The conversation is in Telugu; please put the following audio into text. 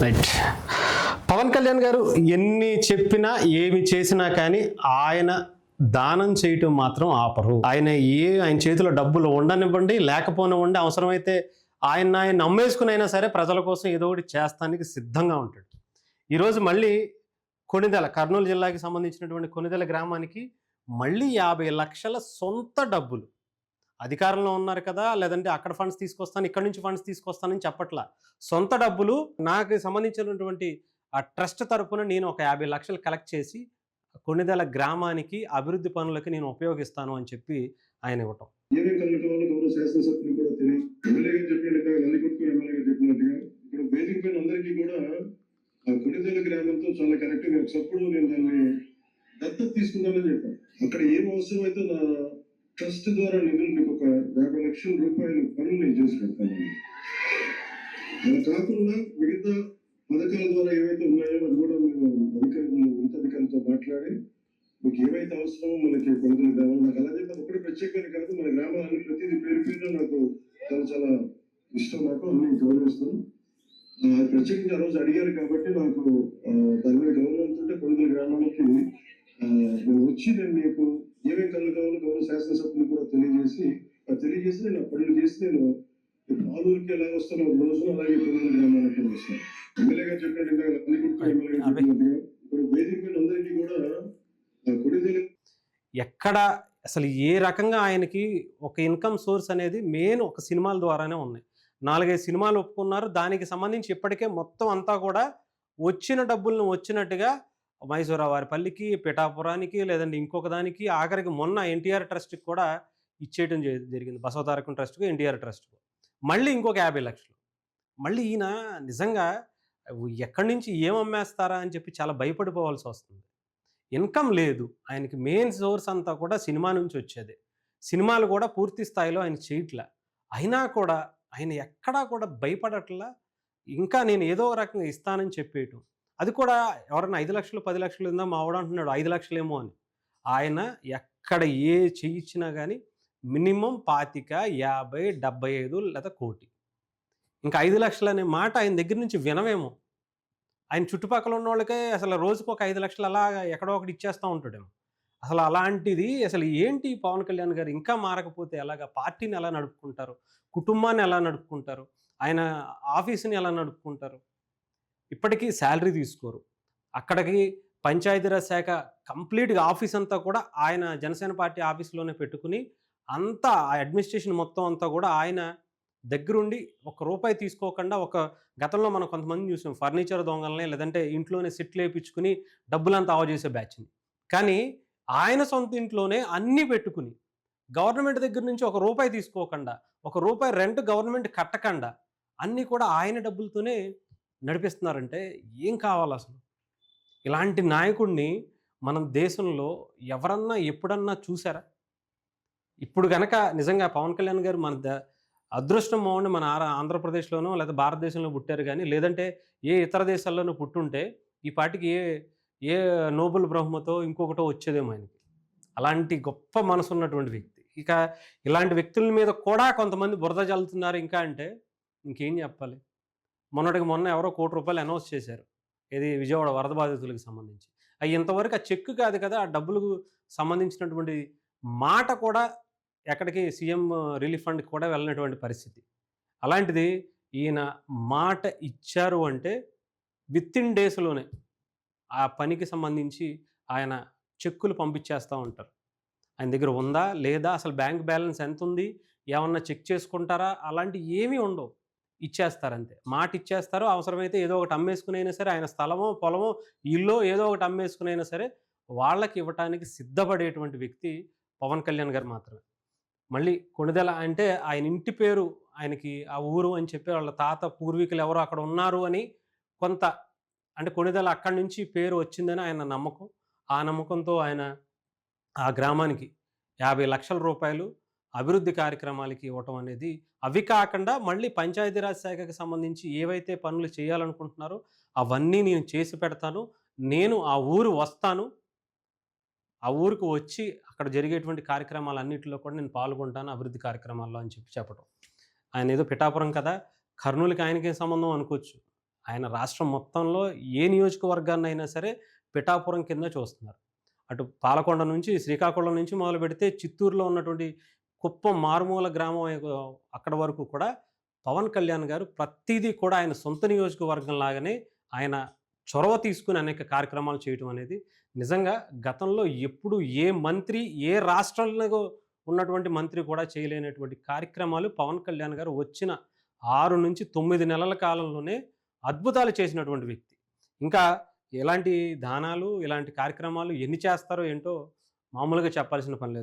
రైట్. పవన్ కళ్యాణ్ గారు ఎన్ని చెప్పినా ఏమి చేసినా కానీ ఆయన దానం చేయటం మాత్రం ఆపరు. ఆయన చేతిలో డబ్బులు ఉండనివ్వండి, లేకపోనివ్వండి, అవసరమైతే ఆయన నమ్మేసుకునైనా సరే ప్రజల కోసం ఏదో ఒకటి చేస్తానికి సిద్ధంగా ఉంటాడు. ఈరోజు మళ్ళీ కొణిదెల, కర్నూలు జిల్లాకి సంబంధించినటువంటి కొణిదెల గ్రామానికి మళ్ళీ 50 లక్షల సొంత డబ్బులు. అధికారంలో ఉన్నారు కదా, లేదంటే అక్కడ ఫండ్స్ తీసుకొస్తాను, ఇక్కడ నుంచి ఫండ్స్ తీసుకొస్తానని చెప్పట్లా. సొంత డబ్బులు నాకు సంబంధించినటువంటి ఆ ట్రస్ట్ తరపున నేను ఒక 50 లక్షలు కలెక్ట్ చేసి కొణిదెల గ్రామానికి అభివృద్ధి పనులకి నేను ఉపయోగిస్తాను అని చెప్పి ఆయన ఇవ్వటం. శాసనసభ్యులు కూడా తెలియదు, ఎమ్మెల్యేగా చెప్పినట్టుగా నందికొట్టు ఎమ్మెల్యేగా చెప్పినట్టుగా ఇక్కడ వేదిక పైన అందరికీ కూడా ఆ కొణిదెల గ్రామంతో చాలా కరెక్ట్ గా ఒకప్పుడు నేను దాన్ని దత్తత తీసుకుంటానని చెప్పాను. అక్కడ ఏం అవసరం అయితే నా ట్రస్ట్ ద్వారా నిధులు మీకు ఒక 50 లక్షల రూపాయల పనులు నేను చేసి పెడతాను. అలా కాకుండా మిగతా పథకాల ద్వారా ఏవైతే ఉన్నాయో అది కూడా మేము ఉన్నతాధికారులతో మాట్లాడి మీకు ఏవైతే అవసరమో మనకి కొనుగోలు గ్రామం నాకు అలా చెప్పి ఒకటి ప్రత్యేకంగా కాదు, మన గ్రామాలన్నీ ప్రతిదీ పేరు పేరు నాకు చాలా చాలా ఇష్టం, నాకు అన్ని గౌరవిస్తాను. ప్రత్యేకంగా ఆ రోజు అడిగారు కాబట్టి నాకు దాని మీద గౌరవంతో కొనుగోలు గ్రామానికి నేను వచ్చి నేను మీకు ఏమేమి కళ్ళు కావాలో గౌరవ శాసనసభ్యులు కూడా తెలియజేసి నేను పనులు చేసి నేను ఆలూరుకి ఎలా వస్తాను రోజు అలాగే కొనుగోలు గ్రామానికి వస్తాను. ఎమ్మెల్యేగా చెప్పినట్టుగా ఎమ్మెల్యేగా చెప్పినట్టుగా ఇప్పుడు వేదిక మీద అందరికీ కూడా ఎక్కడ అసలు ఏ రకంగా ఆయనకి ఒక ఇన్కమ్ సోర్స్ అనేది మెయిన్ ఒక సినిమాల ద్వారానే ఉన్నాయి. 4-5 సినిమాలు ఒప్పుకున్నారు. దానికి సంబంధించి ఇప్పటికే మొత్తం అంతా కూడా వచ్చిన డబ్బులను వచ్చినట్టుగా మైసూరావారిపల్లికి, పిఠాపురానికి, లేదంటే ఇంకొక దానికి, ఆఖరికి మొన్న ఎన్టీఆర్ ట్రస్ట్కి కూడా ఇచ్చేయటం జరిగింది. బసవతారకం ట్రస్ట్కు, ఎన్టీఆర్ ట్రస్ట్కు మళ్ళీ ఇంకొక 50 లక్షలు. మళ్ళీ ఈయన నిజంగా ఎక్కడి నుంచి ఏం అమ్మేస్తారా అని చెప్పి చాలా భయపడిపోవాల్సి వస్తుంది. ఇన్కమ్ లేదు ఆయనకి. మెయిన్ సోర్స్ అంతా కూడా సినిమా నుంచి వచ్చేది. సినిమాలు కూడా పూర్తి స్థాయిలో ఆయన చేయట్లా. అయినా కూడా ఆయన ఎక్కడా కూడా భయపడట్లా. ఇంకా నేను ఏదో రకంగా ఇస్తానని చెప్పేయటం. అది కూడా ఎవరన్నా 5 లక్షలు 10 లక్షలు ఉందా మా వాడు అంటున్నాడు 5 లక్షలేమో అని. ఆయన ఎక్కడ ఏ చేయించినా కానీ మినిమం 25, 50, 75 లేదా 1 కోటి. ఇంకా 5 లక్షలు అనే మాట ఆయన దగ్గర నుంచి వినవేమో. ఆయన చుట్టుపక్కల ఉన్న వాళ్ళకే అసలు రోజుకు ఒక 5 లక్షలు అలా ఎక్కడో ఒకటి ఇచ్చేస్తూ ఉంటాడేమో. అసలు అలాంటిది అసలు ఏంటి పవన్ కళ్యాణ్ గారు ఇంకా మారకపోతే ఎలాగా? పార్టీని ఎలా నడుపుకుంటారు? కుటుంబాన్ని ఎలా నడుపుకుంటారు? ఆయన ఆఫీసుని ఎలా నడుపుకుంటారు? ఇప్పటికీ శాలరీ తీసుకోరు. అక్కడికి పంచాయతీరాజ్ శాఖ కంప్లీట్గా ఆఫీస్ అంతా కూడా ఆయన జనసేన పార్టీ ఆఫీస్లోనే పెట్టుకుని అంతా ఆ అడ్మినిస్ట్రేషన్ మొత్తం అంతా కూడా ఆయన దగ్గరుండి ₹1 తీసుకోకుండా గతంలో మనం కొంతమంది చూసాం ఫర్నిచర్ దొంగల్ని, లేదంటే ఇంట్లోనే సెట్లు వేయించుకుని డబ్బులంతా ఆవ చేసే బ్యాచ్ని. కానీ ఆయన సొంత ఇంట్లోనే అన్నీ పెట్టుకుని గవర్నమెంట్ దగ్గర నుంచి ₹1 తీసుకోకుండా, ₹1 రెంట్ గవర్నమెంట్ కట్టకుండా అన్నీ కూడా ఆయన డబ్బులతోనే నడిపిస్తున్నారంటే ఏం కావాలి అసలు? ఇలాంటి నాయకుడిని మనం దేశంలో ఎవరన్నా ఎప్పుడన్నా చూసారా? ఇప్పుడు గనక నిజంగా పవన్ కళ్యాణ్ గారు మన అదృష్టం బాగుండి మన ఆంధ్రప్రదేశ్లోనో లేదా భారతదేశంలో పుట్టారు కానీ, లేదంటే ఏ ఇతర దేశాల్లోనూ పుట్టుంటే ఈ పాటికి ఏ నోబెల్ బహుమతో ఇంకొకటో వచ్చేదేమో ఆయనకి. అలాంటి గొప్ప మనసు ఉన్నటువంటి వ్యక్తి. ఇక ఇలాంటి వ్యక్తుల మీద కూడా కొంతమంది బురద జల్లుతున్నారు ఇంకా అంటే ఇంకేం చెప్పాలి? మొన్న ఎవరో ₹1 అనౌన్స్ చేశారు. ఇది విజయవాడ వరద బాధితులకు సంబంధించి. ఇంతవరకు ఆ చెక్ కాదు కదా, ఆ డబ్బులకు సంబంధించినటువంటి మాట కూడా ఎక్కడికి సీఎం రిలీఫ్ ఫండ్కి కూడా వెళ్ళినటువంటి పరిస్థితి. అలాంటిది ఈయన మాట ఇచ్చారు అంటే వితిన్ డేస్లోనే ఆ పనికి సంబంధించి ఆయన చెక్కులు పంపించేస్తూ ఉంటారు. ఆయన దగ్గర ఉందా లేదా, అసలు బ్యాంక్ బ్యాలెన్స్ ఎంత ఉంది, ఏమన్నా చెక్ చేసుకుంటారా, అలాంటివి ఏమీ ఉండవు. ఇచ్చేస్తారంతే. మాట ఇచ్చేస్తారు. అవసరమైతే ఏదో ఒకటి అమ్మేసుకునైనా సరే, ఆయన స్థలమో పొలమో ఇల్లో ఏదో ఒకటి అమ్మేసుకునైనా సరే వాళ్ళకి ఇవ్వటానికి సిద్ధపడేటువంటి వ్యక్తి పవన్ కళ్యాణ్ గారు మాత్రమే. మళ్ళీ కొణిదెల అంటే ఆయన ఇంటి పేరు, ఆయనకి ఆ ఊరు అని చెప్పి వాళ్ళ తాత పూర్వీకులు ఎవరో అక్కడ ఉన్నారు అని కొంత, అంటే కొణిదెల అక్కడి నుంచి పేరు వచ్చిందని ఆయన నమ్మకం. ఆ నమ్మకంతో ఆయన ఆ గ్రామానికి 50 లక్షల రూపాయలు అభివృద్ధి కార్యక్రమాలకి ఇవ్వటం అనేది, అవి కాకుండా మళ్ళీ పంచాయతీరాజ్ శాఖకి సంబంధించి ఏవైతే పనులు చేయాలనుకుంటున్నారో అవన్నీ నేను చేసి పెడతాను, నేను ఆ ఊరు వస్తాను, ఆ ఊరికి వచ్చి అక్కడ జరిగేటువంటి కార్యక్రమాలన్నింటిలో కూడా నేను పాల్గొంటాను అభివృద్ధి కార్యక్రమాల్లో అని చెప్పి చెప్పడం. ఆయన ఏదో పిఠాపురం కదా, కర్నూలుకి ఆయనకేం సంబంధం అనుకోవచ్చు. ఆయన రాష్ట్రం మొత్తంలో ఏ నియోజకవర్గాన్నైనా సరే పిఠాపురం కింద చూస్తున్నారు. అటు పాలకొండ నుంచి, శ్రీకాకుళం నుంచి మొదలుపెడితే చిత్తూరులో ఉన్నటువంటి కుప్పం మారుమూల గ్రామం అక్కడ వరకు కూడా పవన్ కళ్యాణ్ గారు ప్రతీదీ కూడా ఆయన సొంత నియోజకవర్గం లాగానే ఆయన చొరవ తీసుకొని అనేక కార్యక్రమాలు చేయటం అనేది నిజంగా గతంలో ఎప్పుడు ఏ మంత్రి, ఏ రాష్ట్రంలో ఉన్నటువంటి మంత్రి కూడా చేయలేనటువంటి కార్యక్రమాలు పవన్ కళ్యాణ్ గారు వచ్చిన 6-9 నెలల కాలంలోనే అద్భుతాలు చేసినటువంటి వ్యక్తి. ఇంకా ఎలాంటి దానాలు, ఇలాంటి కార్యక్రమాలు ఎన్ని చేస్తారో ఏంటో మామూలుగా చెప్పాల్సిన పని లేదు.